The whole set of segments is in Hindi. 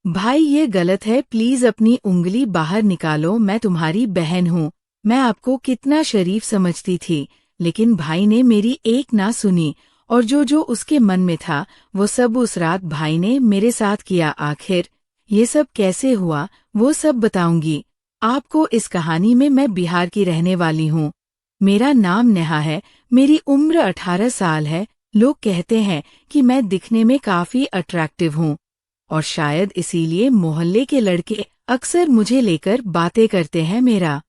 भाई ये गलत है, प्लीज अपनी उंगली बाहर निकालो, मैं तुम्हारी बहन हूँ। मैं आपको कितना शरीफ समझती थी, लेकिन भाई ने मेरी एक ना सुनी और जो जो उसके मन में था वो सब उस रात भाई ने मेरे साथ किया। आखिर ये सब कैसे हुआ वो सब बताऊंगी आपको इस कहानी में। मैं बिहार की रहने वाली हूँ। मेरा नाम नेहा है। मेरी उम्र 18 साल है। लोग कहते हैं कि मैं दिखने में काफी अट्रैक्टिव हूँ और शायद इसीलिए मोहल्ले के लड़के अक्सर मुझे लेकर बातें करते हैं। मेरा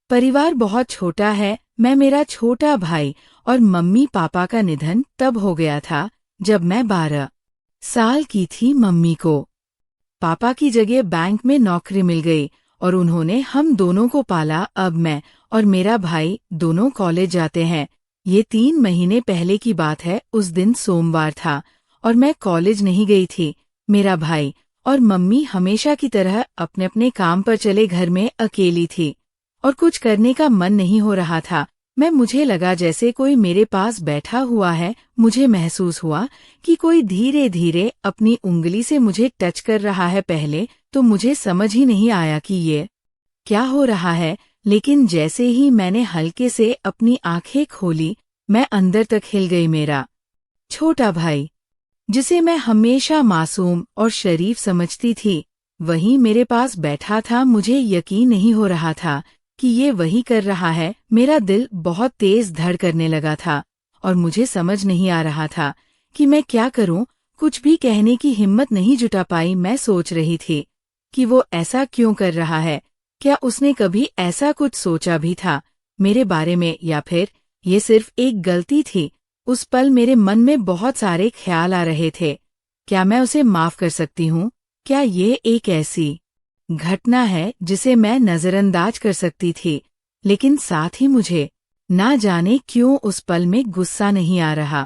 परिवार बहुत छोटा है। मैं, मेरा छोटा भाई और मम्मी पापा का निधन तब हो गया था जब मैं 12 साल की थी। मम्मी को पापा की जगह बैंक में नौकरी मिल गई और उन्होंने हम दोनों को पाला। अब मैं और मेरा भाई दोनों कॉलेज जाते हैं। ये 3 महीने पहले की बात है। उस दिन सोमवार था और मैं कॉलेज नहीं गई थी। मेरा भाई और मम्मी हमेशा की तरह अपने अपने काम पर चले, घर में अकेली थी और कुछ करने का मन नहीं हो रहा था। मुझे लगा जैसे कोई मेरे पास बैठा हुआ है। मुझे महसूस हुआ कि कोई धीरे धीरे अपनी उंगली से मुझे टच कर रहा है। पहले तो मुझे समझ ही नहीं आया कि ये क्या हो रहा है, लेकिन जैसे ही मैंने हल्के से अपनी आंखें खोली, मैं अंदर तक हिल गई। मेरा छोटा भाई, जिसे मैं हमेशा मासूम और शरीफ समझती थी, वहीं मेरे पास बैठा था। मुझे यकीन नहीं हो रहा था कि ये वही कर रहा है। मेरा दिल बहुत तेज धड़ करने लगा था और मुझे समझ नहीं आ रहा था कि मैं क्या करूं। कुछ भी कहने की हिम्मत नहीं जुटा पाई। मैं सोच रही थी कि वो ऐसा क्यों कर रहा है। क्या उसने कभी ऐसा कुछ सोचा भी था मेरे बारे में, या फिर ये सिर्फ एक गलती थी। उस पल मेरे मन में बहुत सारे ख्याल आ रहे थे। क्या मैं उसे माफ कर सकती हूँ? क्या ये एक ऐसी घटना है जिसे मैं नजरअंदाज कर सकती थी? लेकिन साथ ही मुझे ना जाने क्यों उस पल में गुस्सा नहीं आ रहा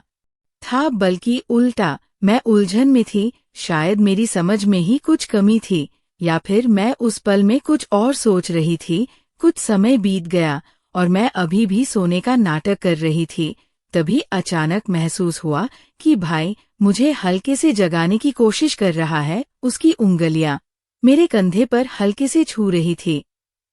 था, बल्कि उल्टा मैं उलझन में थी। शायद मेरी समझ में ही कुछ कमी थी, या फिर मैं उस पल में कुछ और सोच रही थी। कुछ समय बीत गया और मैं अभी भी सोने का नाटक कर रही थी। तभी अचानक महसूस हुआ कि भाई मुझे हल्के से जगाने की कोशिश कर रहा है। उसकी उंगलियां मेरे कंधे पर हल्के से छू रही थी,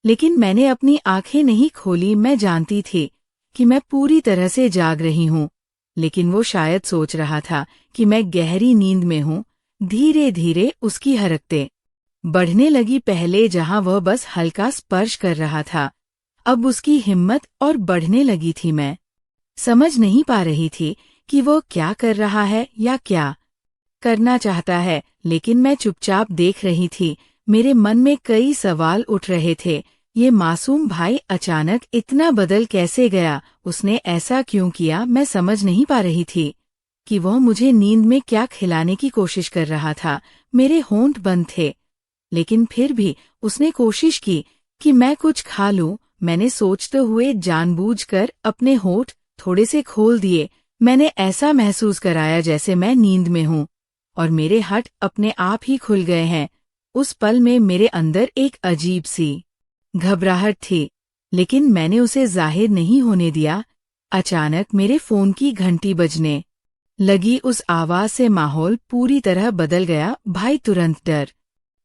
लेकिन मैंने अपनी आंखें नहीं खोली। मैं जानती थी कि मैं पूरी तरह से जाग रही हूँ, लेकिन वो शायद सोच रहा था कि मैं गहरी नींद में हूँ। धीरे धीरे उसकी हरकतें बढ़ने लगी। पहले जहां वह बस हल्का स्पर्श कर रहा था, अब उसकी हिम्मत और बढ़ने लगी थी। मैं समझ नहीं पा रही थी कि वो क्या कर रहा है या क्या करना चाहता है, लेकिन मैं चुपचाप देख रही थी। मेरे मन में कई सवाल उठ रहे थे। ये मासूम भाई अचानक इतना बदल कैसे गया? उसने ऐसा क्यों किया? मैं समझ नहीं पा रही थी कि वह मुझे नींद में क्या खिलाने की कोशिश कर रहा था। मेरे होंठ बंद थे, लेकिन फिर भी उसने कोशिश की कि मैं कुछ खा लूं। मैंने सोचते हुए जानबूझकर अपने होंठ थोड़े से खोल दिए। मैंने ऐसा महसूस कराया जैसे मैं नींद में हूँ और मेरे होंठ अपने आप ही खुल गए हैं। उस पल में मेरे अंदर एक अजीब सी घबराहट थी, लेकिन मैंने उसे जाहिर नहीं होने दिया। अचानक मेरे फोन की घंटी बजने लगी। उस आवाज से माहौल पूरी तरह बदल गया। भाई तुरंत डर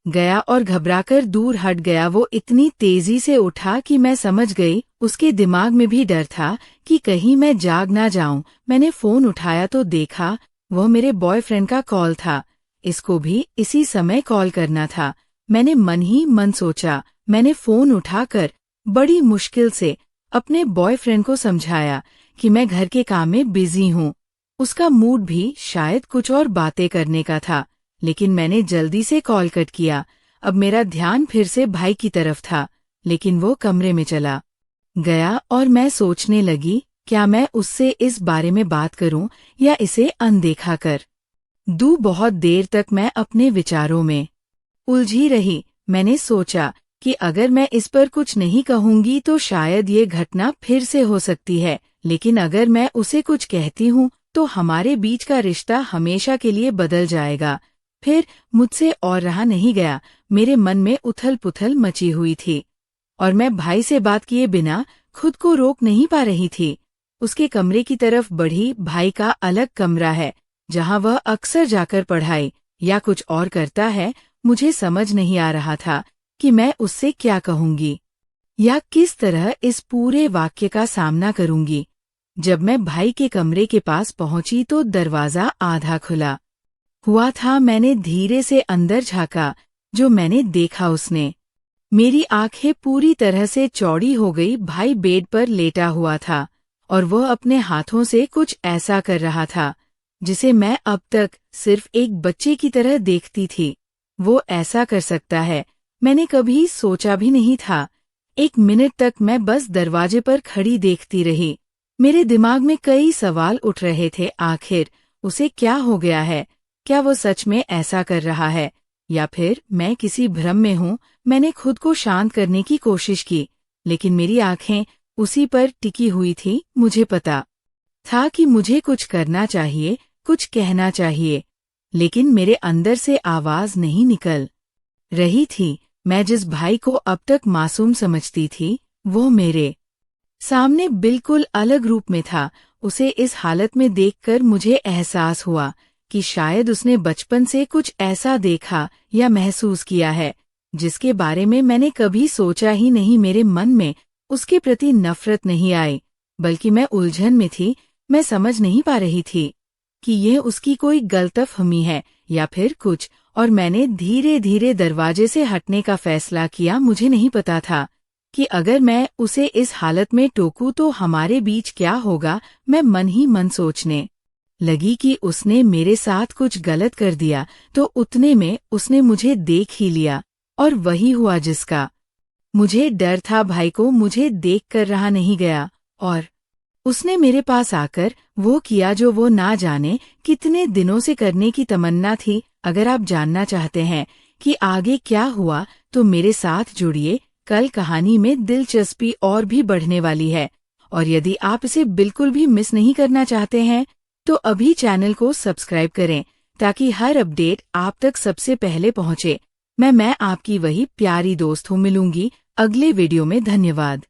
गया और घबराकर दूर हट गया। वो इतनी तेजी से उठा कि मैं समझ गई उसके दिमाग में भी डर था कि कहीं मैं जाग ना जाऊं। मैंने फोन उठाया तो देखा वह मेरे बॉयफ्रेंड का कॉल था। इसको भी इसी समय कॉल करना था। मैंने मन ही मन सोचा। मैंने फोन उठाकर बड़ी मुश्किल से अपने बॉयफ्रेंड को समझाया कि मैं घर के काम में बिजी हूँ। उसका मूड भी शायद कुछ और बातें करने का था, लेकिन मैंने जल्दी से कॉल कट किया। अब मेरा ध्यान फिर से भाई की तरफ था, लेकिन वो कमरे में चला गया और मैं सोचने लगी, क्या मैं उससे इस बारे में बात करूं या इसे अनदेखा कर दूं? बहुत देर तक मैं अपने विचारों में उलझी रही। मैंने सोचा कि अगर मैं इस पर कुछ नहीं कहूंगी तो शायद ये घटना फिर से हो सकती है, लेकिन अगर मैं उसे कुछ कहती हूँ तो हमारे बीच का रिश्ता हमेशा के लिए बदल जाएगा। फिर मुझसे और रहा नहीं गया। मेरे मन में उथल पुथल मची हुई थी और मैं भाई से बात किए बिना खुद को रोक नहीं पा रही थी। उसके कमरे की तरफ बढ़ी। भाई का अलग कमरा है जहां वह अक्सर जाकर पढ़ाई या कुछ और करता है। मुझे समझ नहीं आ रहा था कि मैं उससे क्या कहूंगी या किस तरह इस पूरे वाक्य का सामना करूंगी। जब मैं भाई के कमरे के पास पहुंची तो दरवाजा आधा खुला हुआ था। मैंने धीरे से अंदर झांका। जो मैंने देखा उसने मेरी आंखें पूरी तरह से चौड़ी हो गई। भाई बेड पर लेटा हुआ था और वह अपने हाथों से कुछ ऐसा कर रहा था जिसे मैं अब तक सिर्फ एक बच्चे की तरह देखती थी। वो ऐसा कर सकता है, मैंने कभी सोचा भी नहीं था। 1 मिनट तक मैं बस दरवाजे पर खड़ी देखती रही। मेरे दिमाग में कई सवाल उठ रहे थे। आखिर उसे क्या हो गया है? क्या वो सच में ऐसा कर रहा है या फिर मैं किसी भ्रम में हूँ? मैंने खुद को शांत करने की कोशिश की, लेकिन मेरी आंखें उसी पर टिकी हुई थी। मुझे पता था कि मुझे कुछ करना चाहिए, कुछ कहना चाहिए, लेकिन मेरे अंदर से आवाज नहीं निकल रही थी। मैं जिस भाई को अब तक मासूम समझती थी, वो मेरे सामने बिल्कुल अलग रूप में था। उसे इस हालत में देखकर मुझे एहसास हुआ कि शायद उसने बचपन से कुछ ऐसा देखा या महसूस किया है जिसके बारे में मैंने कभी सोचा ही नहीं। मेरे मन में उसके प्रति नफरत नहीं आई, बल्कि मैं उलझन में थी। मैं समझ नहीं पा रही थी कि यह उसकी कोई गलतफहमी है या फिर कुछ, और मैंने धीरे धीरे दरवाजे से हटने का फैसला किया। मुझे नहीं पता था कि अगर मैं उसे इस हालत में टोकूं तो हमारे बीच क्या होगा। मैं मन ही मन सोचने लगी कि उसने मेरे साथ कुछ गलत कर दिया तो उतने में उसने मुझे देख ही लिया, और वही हुआ जिसका मुझे डर था। भाई को मुझे देख कर रहा नहीं गया और उसने मेरे पास आकर वो किया जो वो ना जाने कितने दिनों से करने की तमन्ना थी। अगर आप जानना चाहते हैं कि आगे क्या हुआ तो मेरे साथ जुड़िए। कल कहानी में दिलचस्पी और भी बढ़ने वाली है, और यदि आप इसे बिल्कुल भी मिस नहीं करना चाहते हैं तो अभी चैनल को सब्सक्राइब करें ताकि हर अपडेट आप तक सबसे पहले पहुंचे। मैं आपकी वही प्यारी दोस्त हूँ। मिलूंगी अगले वीडियो में। धन्यवाद।